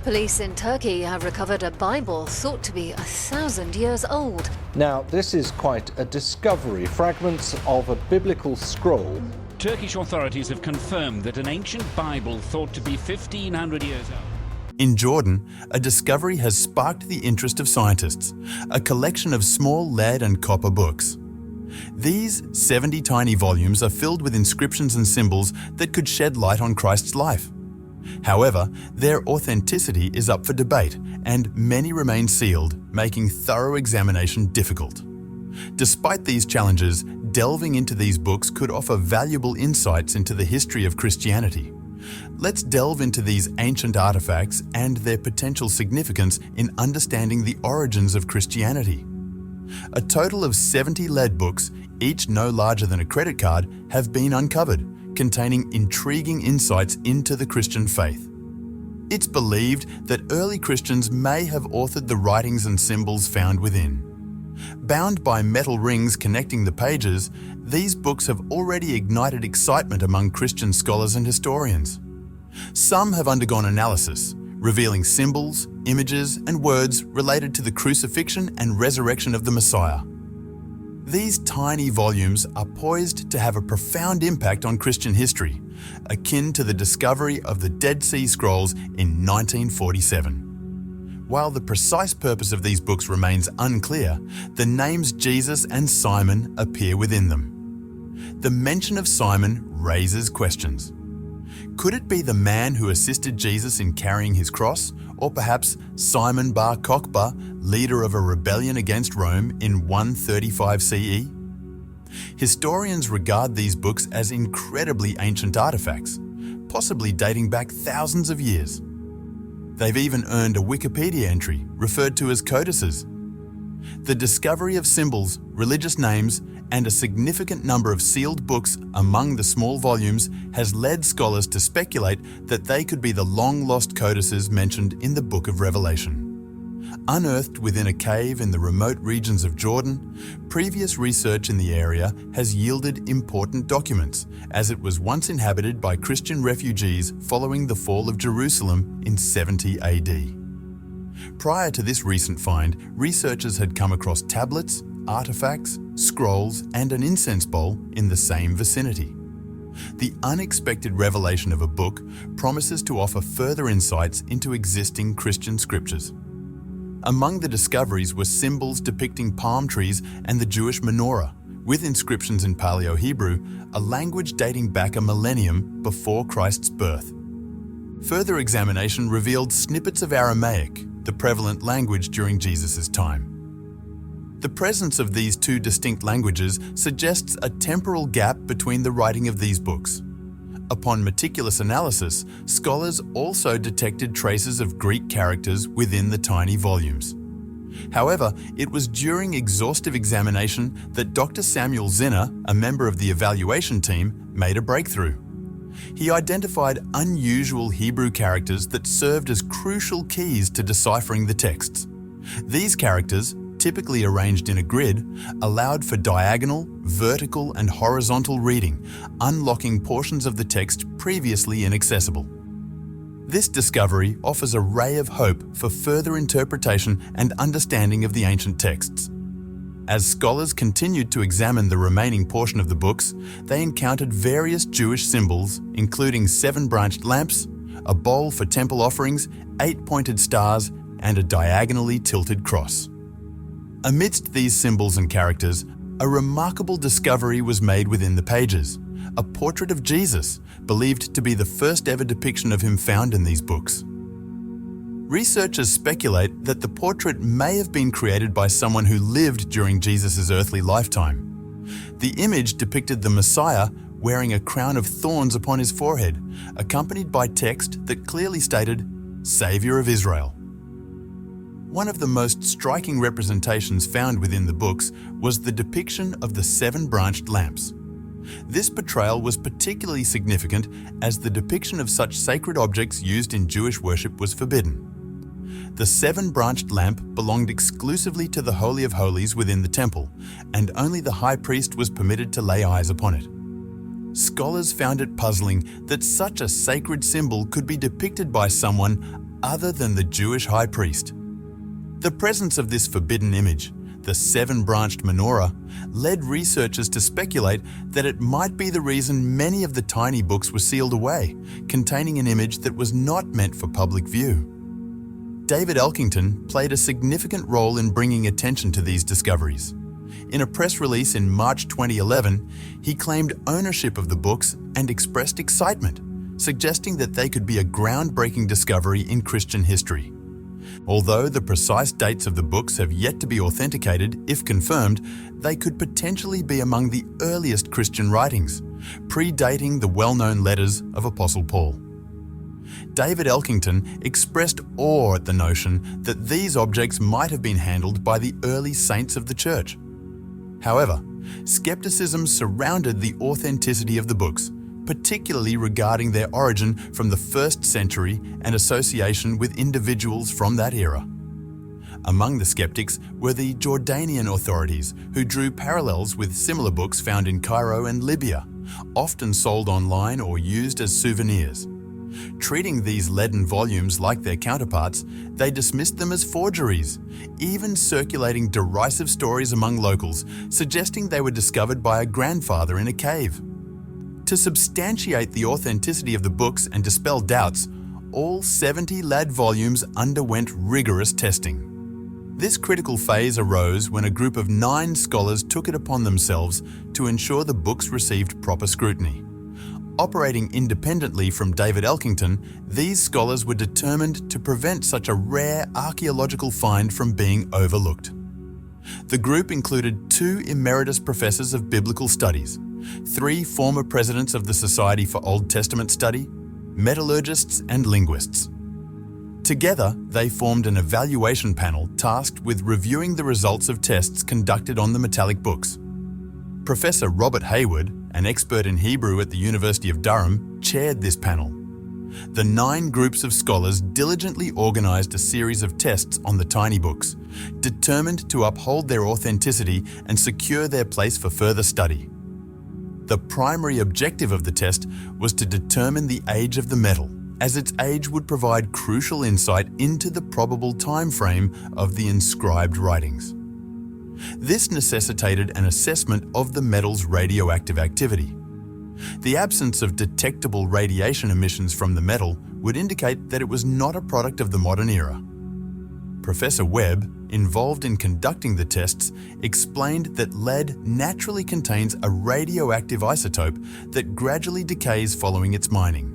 Police in Turkey have recovered a Bible thought to be 1,000 years old. Now, this is quite a discovery. Fragments of a biblical scroll. Turkish authorities have confirmed that an ancient Bible thought to be 1,500 years old. In Jordan, a discovery has sparked the interest of scientists, a collection of small lead and copper books. These 70 tiny volumes are filled with inscriptions and symbols that could shed light on Christ's life. However, their authenticity is up for debate, and many remain sealed, making thorough examination difficult. Despite these challenges, delving into these books could offer valuable insights into the history of Christianity. Let's delve into these ancient artifacts and their potential significance in understanding the origins of Christianity. A total of 70 lead books, each no larger than a credit card, have been uncovered, containing intriguing insights into the Christian faith. It's believed that early Christians may have authored the writings and symbols found within. Bound by metal rings connecting the pages, these books have already ignited excitement among Christian scholars and historians. Some have undergone analysis, revealing symbols, images, and words related to the crucifixion and resurrection of the Messiah. These tiny volumes are poised to have a profound impact on Christian history, akin to the discovery of the Dead Sea Scrolls in 1947. While the precise purpose of these books remains unclear, the names Jesus and Simon appear within them. The mention of Simon raises questions. Could it be the man who assisted Jesus in carrying his cross, or perhaps Simon bar Kokhba, leader of a rebellion against Rome in 135 CE? Historians regard these books as incredibly ancient artifacts, possibly dating back thousands of years. They've even earned a Wikipedia entry referred to as codices. The discovery of symbols, religious names, and a significant number of sealed books among the small volumes has led scholars to speculate that they could be the long-lost codices mentioned in the Book of Revelation. Unearthed within a cave in the remote regions of Jordan, previous research in the area has yielded important documents, as it was once inhabited by Christian refugees following the fall of Jerusalem in 70 AD. Prior to this recent find, researchers had come across tablets, artifacts, scrolls, and an incense bowl in the same vicinity. The unexpected revelation of a book promises to offer further insights into existing Christian scriptures. Among the discoveries were symbols depicting palm trees and the Jewish menorah, with inscriptions in Paleo-Hebrew, a language dating back a millennium before Christ's birth. Further examination revealed snippets of Aramaic, the prevalent language during Jesus' time. The presence of these two distinct languages suggests a temporal gap between the writing of these books. Upon meticulous analysis, scholars also detected traces of Greek characters within the tiny volumes. However, it was during exhaustive examination that Dr. Samuel Zinner, a member of the evaluation team, made a breakthrough. He identified unusual Hebrew characters that served as crucial keys to deciphering the texts. These characters, typically arranged in a grid, allowed for diagonal, vertical, and horizontal reading, unlocking portions of the text previously inaccessible. This discovery offers a ray of hope for further interpretation and understanding of the ancient texts. As scholars continued to examine the remaining portion of the books, they encountered various Jewish symbols, including 7-branched lamps, a bowl for temple offerings, 8-pointed stars, and a diagonally tilted cross. Amidst these symbols and characters, a remarkable discovery was made within the pages, a portrait of Jesus, believed to be the first ever depiction of him found in these books. Researchers speculate that the portrait may have been created by someone who lived during Jesus' earthly lifetime. The image depicted the Messiah wearing a crown of thorns upon his forehead, accompanied by text that clearly stated, "Savior of Israel." One of the most striking representations found within the books was the depiction of the 7-branched lamps. This portrayal was particularly significant as the depiction of such sacred objects used in Jewish worship was forbidden. The 7-branched lamp belonged exclusively to the Holy of Holies within the temple, and only the high priest was permitted to lay eyes upon it. Scholars found it puzzling that such a sacred symbol could be depicted by someone other than the Jewish high priest. The presence of this forbidden image, the seven-branched menorah, led researchers to speculate that it might be the reason many of the tiny books were sealed away, containing an image that was not meant for public view. David Elkington played a significant role in bringing attention to these discoveries. In a press release in March 2011, he claimed ownership of the books and expressed excitement, suggesting that they could be a groundbreaking discovery in Christian history. Although the precise dates of the books have yet to be authenticated, if confirmed, they could potentially be among the earliest Christian writings, predating the well-known letters of Apostle Paul. David Elkington expressed awe at the notion that these objects might have been handled by the early saints of the church. However, skepticism surrounded the authenticity of the books, particularly regarding their origin from the 1st century and association with individuals from that era. Among the skeptics were the Jordanian authorities, who drew parallels with similar books found in Cairo and Libya, often sold online or used as souvenirs. Treating these leaden volumes like their counterparts, they dismissed them as forgeries, even circulating derisive stories among locals, suggesting they were discovered by a grandfather in a cave. To substantiate the authenticity of the books and dispel doubts, all 70 lead volumes underwent rigorous testing. This critical phase arose when a group of 9 scholars took it upon themselves to ensure the books received proper scrutiny. Operating independently from David Elkington, these scholars were determined to prevent such a rare archaeological find from being overlooked. The group included 2 emeritus professors of biblical studies, 3 former presidents of the Society for Old Testament Study, metallurgists and linguists. Together, they formed an evaluation panel tasked with reviewing the results of tests conducted on the metallic books. Professor Robert Hayward, an expert in Hebrew at the University of Durham, chaired this panel. The 9 groups of scholars diligently organized a series of tests on the tiny books, determined to uphold their authenticity and secure their place for further study. The primary objective of the test was to determine the age of the metal, as its age would provide crucial insight into the probable time frame of the inscribed writings. This necessitated an assessment of the metal's radioactive activity. The absence of detectable radiation emissions from the metal would indicate that it was not a product of the modern era. Professor Webb, involved in conducting the tests, explained that lead naturally contains a radioactive isotope that gradually decays following its mining.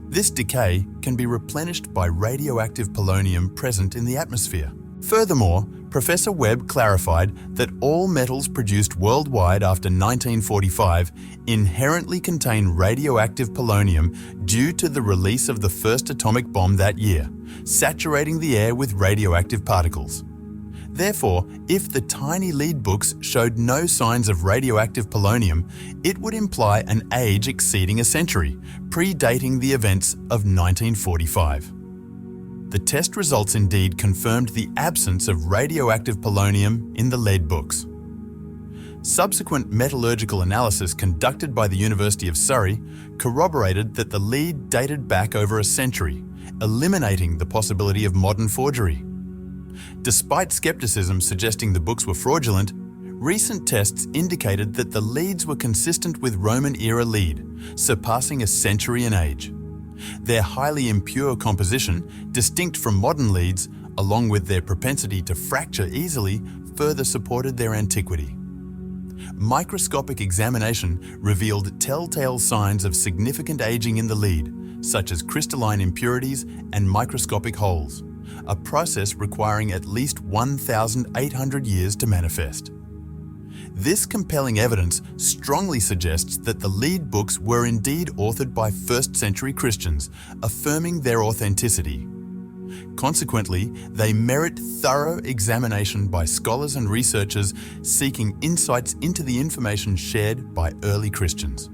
This decay can be replenished by radioactive polonium present in the atmosphere. Furthermore, Professor Webb clarified that all metals produced worldwide after 1945 inherently contain radioactive polonium due to the release of the first atomic bomb that year, saturating the air with radioactive particles. Therefore, if the tiny lead books showed no signs of radioactive polonium, it would imply an age exceeding a century, predating the events of 1945. The test results indeed confirmed the absence of radioactive polonium in the lead books. Subsequent metallurgical analysis conducted by the University of Surrey corroborated that the lead dated back over a century, eliminating the possibility of modern forgery. Despite skepticism suggesting the books were fraudulent, recent tests indicated that the leads were consistent with Roman-era lead, surpassing a century in age. Their highly impure composition, distinct from modern leads, along with their propensity to fracture easily, further supported their antiquity. Microscopic examination revealed telltale signs of significant aging in the lead, such as crystalline impurities and microscopic holes, a process requiring at least 1,800 years to manifest. This compelling evidence strongly suggests that the lead books were indeed authored by 1st century Christians, affirming their authenticity. Consequently, they merit thorough examination by scholars and researchers seeking insights into the information shared by early Christians.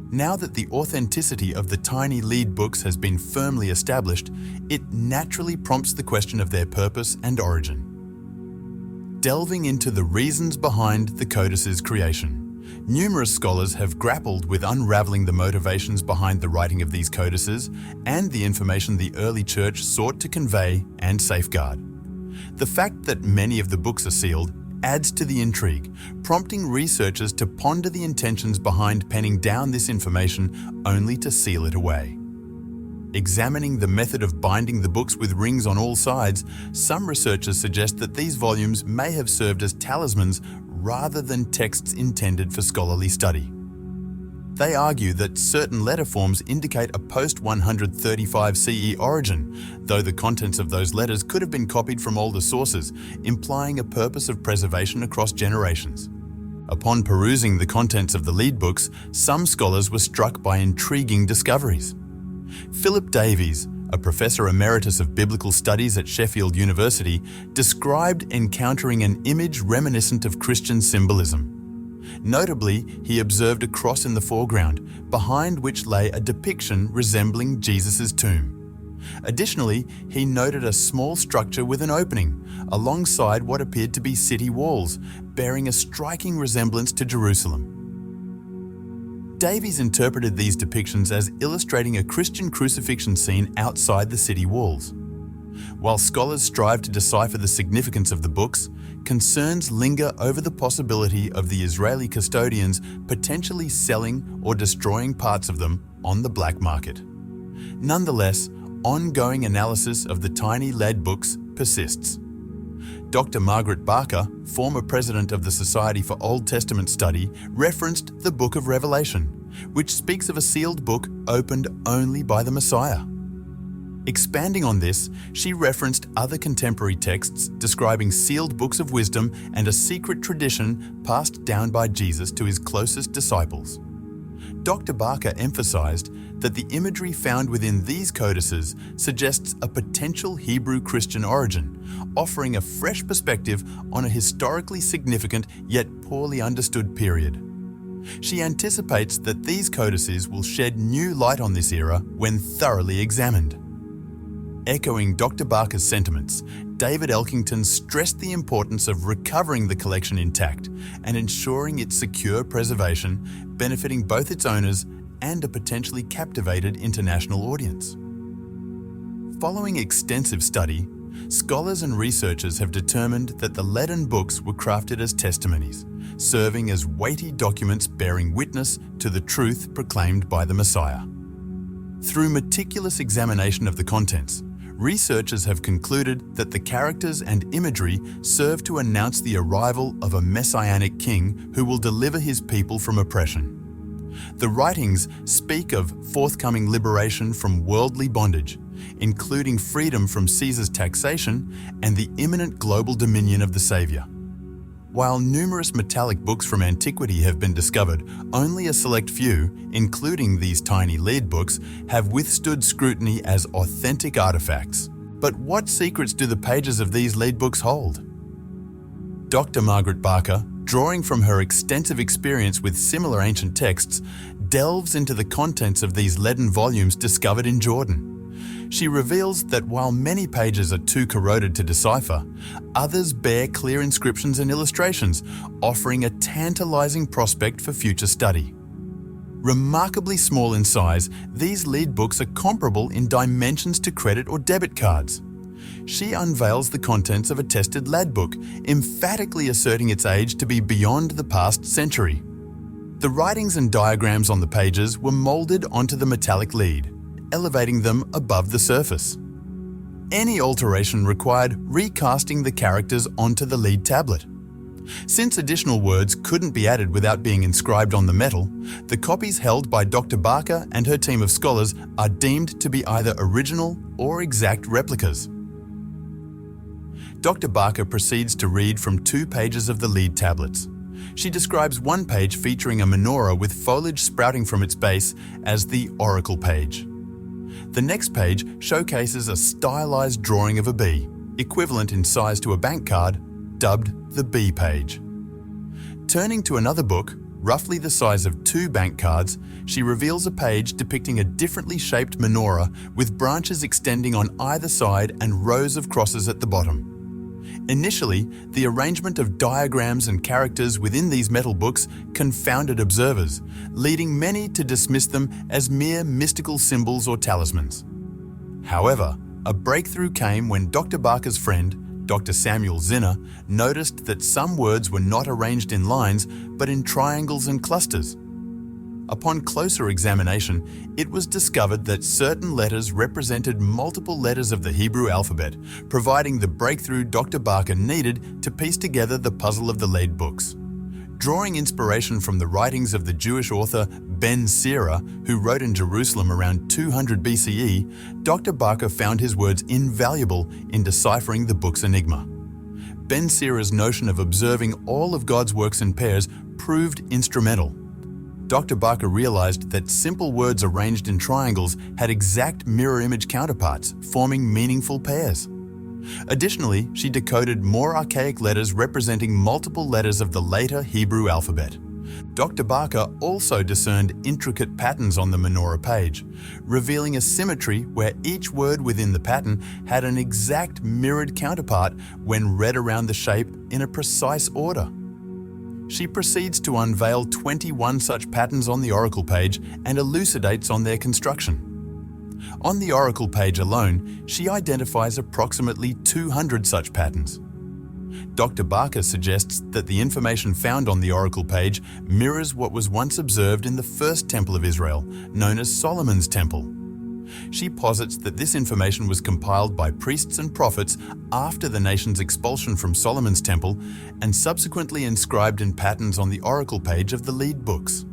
Now that the authenticity of the tiny lead books has been firmly established, it naturally prompts the question of their purpose and origin. Delving into the reasons behind the codice's creation, Numerous scholars have grappled with unraveling the motivations behind the writing of these codices and the information the early church sought to convey and safeguard. The fact that many of the books are sealed adds to the intrigue, prompting researchers to ponder the intentions behind penning down this information only to seal it away. Examining the method of binding the books with rings on all sides, some researchers suggest that these volumes may have served as talismans rather than texts intended for scholarly study. They argue that certain letter forms indicate a post-135 CE origin, though the contents of those letters could have been copied from older sources, implying a purpose of preservation across generations. Upon perusing the contents of the lead books, some scholars were struck by intriguing discoveries. Philip Davies, a professor emeritus of biblical studies at Sheffield University, described encountering an image reminiscent of Christian symbolism. Notably, he observed a cross in the foreground, behind which lay a depiction resembling Jesus' tomb. Additionally, he noted a small structure with an opening, alongside what appeared to be city walls, bearing a striking resemblance to Jerusalem. Davies interpreted these depictions as illustrating a Christian crucifixion scene outside the city walls. While scholars strive to decipher the significance of the books, concerns linger over the possibility of the Israeli custodians potentially selling or destroying parts of them on the black market. Nonetheless, ongoing analysis of the tiny lead books persists. Dr. Margaret Barker, former president of the Society for Old Testament Study, referenced the Book of Revelation, which speaks of a sealed book opened only by the Messiah. Expanding on this, she referenced other contemporary texts describing sealed books of wisdom and a secret tradition passed down by Jesus to his closest disciples. Dr. Barker emphasized that the imagery found within these codices suggests a potential Hebrew Christian origin, offering a fresh perspective on a historically significant yet poorly understood period. She anticipates that these codices will shed new light on this era when thoroughly examined. Echoing Dr. Barker's sentiments, David Elkington stressed the importance of recovering the collection intact and ensuring its secure preservation, benefiting both its owners and a potentially captivated international audience. Following extensive study, scholars and researchers have determined that the leaden books were crafted as testimonies, serving as weighty documents bearing witness to the truth proclaimed by the Messiah. Through meticulous examination of the contents, researchers have concluded that the characters and imagery serve to announce the arrival of a messianic king who will deliver his people from oppression. The writings speak of forthcoming liberation from worldly bondage, including freedom from Caesar's taxation and the imminent global dominion of the Savior. While numerous metallic books from antiquity have been discovered, only a select few, including these tiny lead books, have withstood scrutiny as authentic artifacts. But what secrets do the pages of these lead books hold? Dr. Margaret Barker, drawing from her extensive experience with similar ancient texts, delves into the contents of these leaden volumes discovered in Jordan. She reveals that while many pages are too corroded to decipher, others bear clear inscriptions and illustrations, offering a tantalizing prospect for future study. Remarkably small in size, these lead books are comparable in dimensions to credit or debit cards. She unveils the contents of a tested lead book, emphatically asserting its age to be beyond the past century. The writings and diagrams on the pages were molded onto the metallic lead, elevating them above the surface. Any alteration required recasting the characters onto the lead tablet. Since additional words couldn't be added without being inscribed on the metal, the copies held by Dr. Barker and her team of scholars are deemed to be either original or exact replicas. Dr. Barker proceeds to read from 2 pages of the lead tablets. She describes one page featuring a menorah with foliage sprouting from its base as the oracle page. The next page showcases a stylized drawing of a bee, equivalent in size to a bank card, dubbed the bee page. Turning to another book, roughly the size of 2 bank cards, she reveals a page depicting a differently shaped menorah with branches extending on either side and rows of crosses at the bottom. Initially, the arrangement of diagrams and characters within these metal books confounded observers, leading many to dismiss them as mere mystical symbols or talismans. However, a breakthrough came when Dr. Barker's friend, Dr. Samuel Zinner, noticed that some words were not arranged in lines but in triangles and clusters. Upon closer examination, it was discovered that certain letters represented multiple letters of the Hebrew alphabet, providing the breakthrough Dr. Barker needed to piece together the puzzle of the lead books. Drawing inspiration from the writings of the Jewish author Ben Sira, who wrote in Jerusalem around 200 BCE, Dr. Barker found his words invaluable in deciphering the book's enigma. Ben Sira's notion of observing all of God's works in pairs proved instrumental. Dr. Barker realized that simple words arranged in triangles had exact mirror image counterparts, forming meaningful pairs. Additionally, she decoded more archaic letters representing multiple letters of the later Hebrew alphabet. Dr. Barker also discerned intricate patterns on the menorah page, revealing a symmetry where each word within the pattern had an exact mirrored counterpart when read around the shape in a precise order. She proceeds to unveil 21 such patterns on the oracle page and elucidates on their construction. On the oracle page alone, she identifies approximately 200 such patterns. Dr. Barker suggests that the information found on the oracle page mirrors what was once observed in the first temple of Israel, known as Solomon's Temple. She posits that this information was compiled by priests and prophets after the nation's expulsion from Solomon's Temple and subsequently inscribed in patterns on the oracle page of the lead books.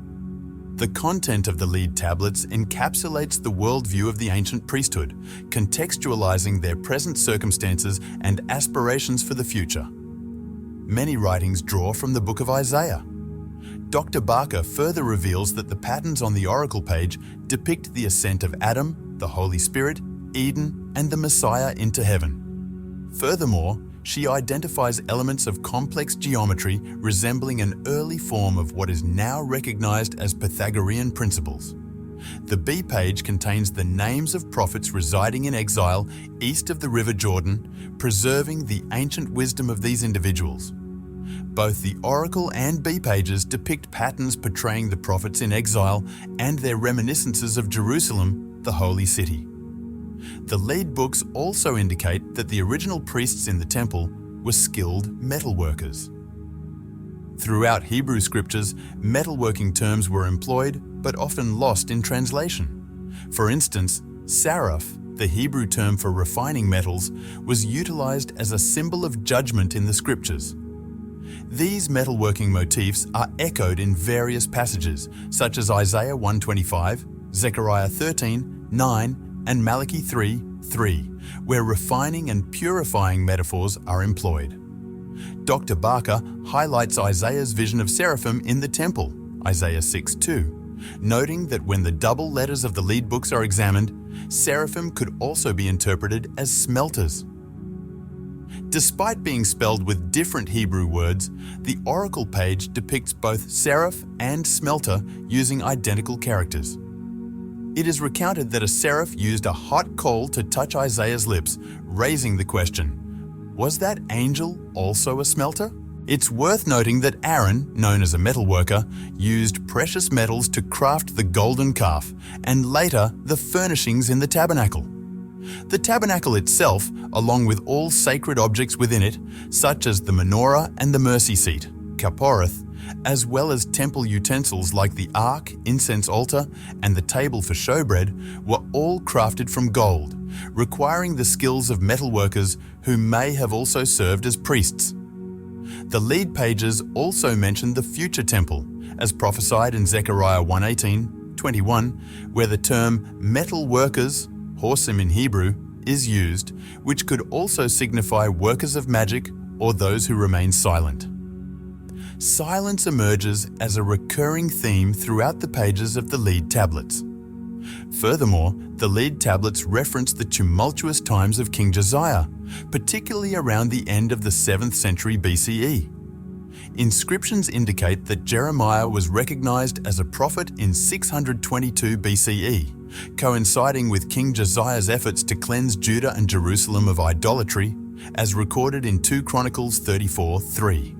The content of the lead tablets encapsulates the worldview of the ancient priesthood, contextualizing their present circumstances and aspirations for the future. Many writings draw from the book of Isaiah. Dr. Barker further reveals that the patterns on the oracle page depict the ascent of Adam, the Holy Spirit, Eden, and the Messiah into heaven. Furthermore, she identifies elements of complex geometry resembling an early form of what is now recognized as Pythagorean principles. The B page contains the names of prophets residing in exile east of the River Jordan, preserving the ancient wisdom of these individuals. Both the oracle and B pages depict patterns portraying the prophets in exile and their reminiscences of Jerusalem, the holy city. The lead books also indicate that the original priests in the temple were skilled metalworkers. Throughout Hebrew scriptures, metalworking terms were employed but often lost in translation. For instance, saraph, the Hebrew term for refining metals, was utilized as a symbol of judgment in the scriptures. These metalworking motifs are echoed in various passages, such as Isaiah 1:25, Zechariah 13:9, and Malachi 3:3, where refining and purifying metaphors are employed. Dr. Barker highlights Isaiah's vision of seraphim in the temple, Isaiah 6:2, noting that when the double letters of the lead books are examined, seraphim could also be interpreted as smelters. Despite being spelled with different Hebrew words, the oracle page depicts both seraph and smelter using identical characters. It is recounted that a seraph used a hot coal to touch Isaiah's lips, raising the question, was that angel also a smelter? It's worth noting that Aaron, known as a metalworker, used precious metals to craft the golden calf and later the furnishings in the tabernacle. The tabernacle itself, along with all sacred objects within it, such as the menorah and the mercy seat, Kaporeth, as well as temple utensils like the ark, incense altar, and the table for showbread, were all crafted from gold, requiring the skills of metalworkers who may have also served as priests. The lead pages also mention the future temple, as prophesied in Zechariah 1:18-21, where the term metal workers, horsim in Hebrew, is used, which could also signify workers of magic or those who remain silent. Silence emerges as a recurring theme throughout the pages of the lead tablets. Furthermore, the lead tablets reference the tumultuous times of King Josiah, particularly around the end of the 7th century BCE. Inscriptions indicate that Jeremiah was recognized as a prophet in 622 BCE, coinciding with King Josiah's efforts to cleanse Judah and Jerusalem of idolatry, as recorded in 2 Chronicles 34:3.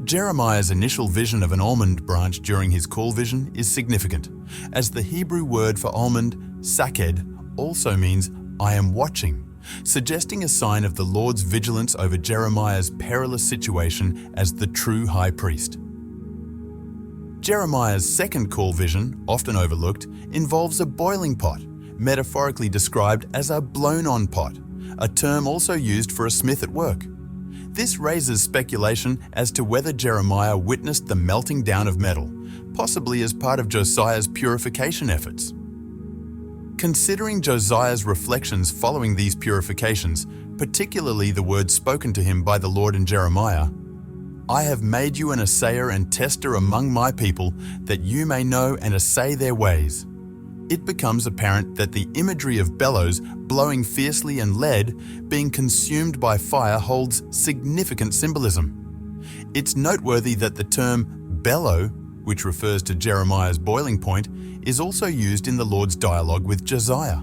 Jeremiah's initial vision of an almond branch during his call vision is significant, as the Hebrew word for almond, saked, also means "I am watching," suggesting a sign of the Lord's vigilance over Jeremiah's perilous situation as the true high priest. Jeremiah's second call vision, often overlooked, involves a boiling pot, metaphorically described as a blown-on pot, a term also used for a smith at work. This raises speculation as to whether Jeremiah witnessed the melting down of metal, possibly as part of Josiah's purification efforts. Considering Josiah's reflections following these purifications, particularly the words spoken to him by the Lord in Jeremiah, "I have made you an assayer and tester among my people, that you may know and assay their ways," it becomes apparent that the imagery of bellows blowing fiercely and lead being consumed by fire holds significant symbolism. It's noteworthy that the term bellow, which refers to Jeremiah's boiling point, is also used in the Lord's dialogue with Josiah.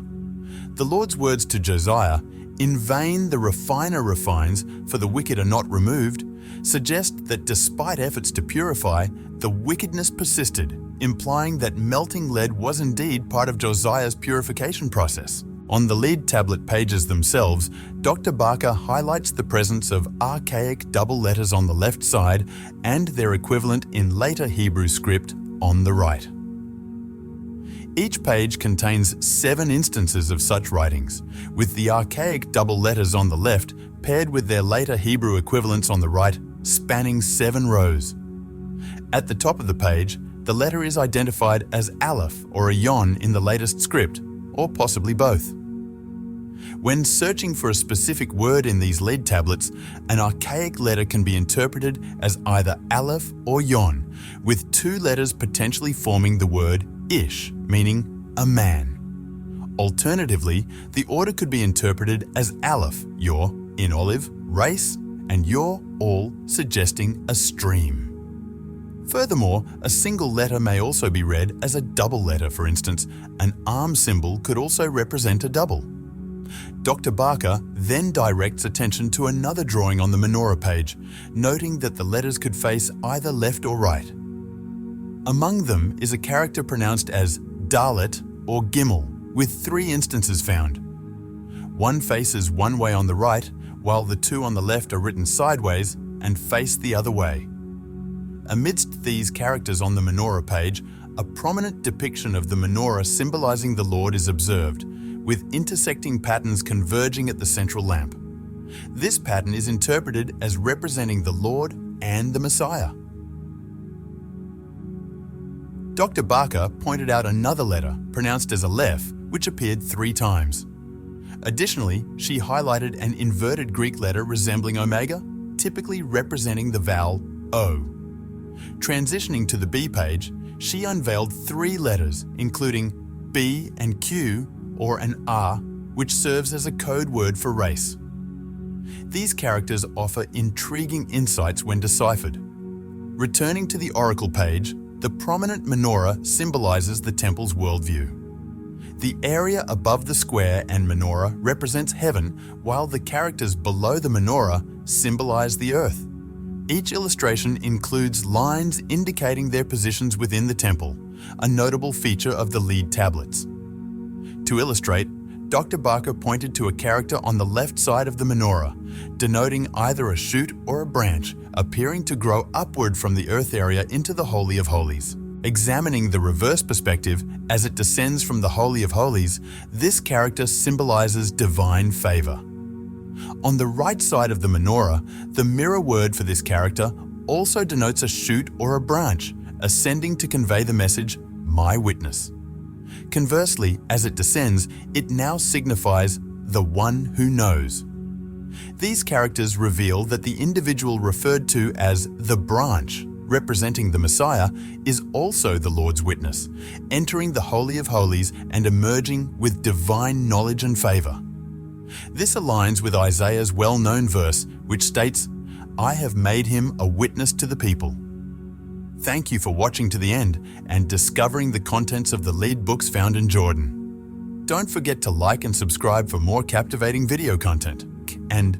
The Lord's words to Josiah, "In vain the refiner refines, for the wicked are not removed," suggest that despite efforts to purify, the wickedness persisted, implying that melting lead was indeed part of Josiah's purification process. On the lead tablet pages themselves, Dr. Barker highlights the presence of archaic double letters on the left side and their equivalent in later Hebrew script on the right. Each page contains 7 instances of such writings, with the archaic double letters on the left paired with their later Hebrew equivalents on the right, spanning 7 rows. At the top of the page, the letter is identified as Aleph or a Yon in the latest script, or possibly both. When searching for a specific word in these lead tablets, an archaic letter can be interpreted as either Aleph or Yon, with 2 letters potentially forming the word Ish, meaning a man. Alternatively, the order could be interpreted as Aleph, Yor, in olive, race, and Yor, all, suggesting a stream. Furthermore, a single letter may also be read as a double letter. For instance, an arm symbol could also represent a double. Dr. Barker then directs attention to another drawing on the menorah page, noting that the letters could face either left or right. Among them is a character pronounced as Dalet or Gimel, with 3 instances found. One faces one way on the right, while the 2 on the left are written sideways and face the other way. Amidst these characters on the menorah page, a prominent depiction of the menorah symbolizing the Lord is observed, with intersecting patterns converging at the central lamp. This pattern is interpreted as representing the Lord and the Messiah. Dr. Barker pointed out another letter, pronounced as Aleph, which appeared 3 times. Additionally, she highlighted an inverted Greek letter resembling omega, typically representing the vowel O. Transitioning to the B page, she unveiled 3 letters, including B and Q, or an R, which serves as a code word for race. These characters offer intriguing insights when deciphered. Returning to the oracle page, the prominent menorah symbolizes the temple's worldview. The area above the square and menorah represents heaven, while the characters below the menorah symbolize the earth. Each illustration includes lines indicating their positions within the temple, a notable feature of the lead tablets. To illustrate, Dr. Barker pointed to a character on the left side of the menorah, denoting either a shoot or a branch, appearing to grow upward from the earth area into the Holy of Holies. Examining the reverse perspective, as it descends from the Holy of Holies, this character symbolizes divine favor. On the right side of the menorah, the mirror word for this character also denotes a shoot or a branch, ascending to convey the message, "My witness." Conversely, as it descends, it now signifies the one who knows. These characters reveal that the individual referred to as the branch, representing the Messiah, is also the Lord's witness, entering the Holy of Holies and emerging with divine knowledge and favor. This aligns with Isaiah's well-known verse, which states, "I have made him a witness to the people." Thank you for watching to the end and discovering the contents of the lead books found in Jordan. Don't forget to like and subscribe for more captivating video content. and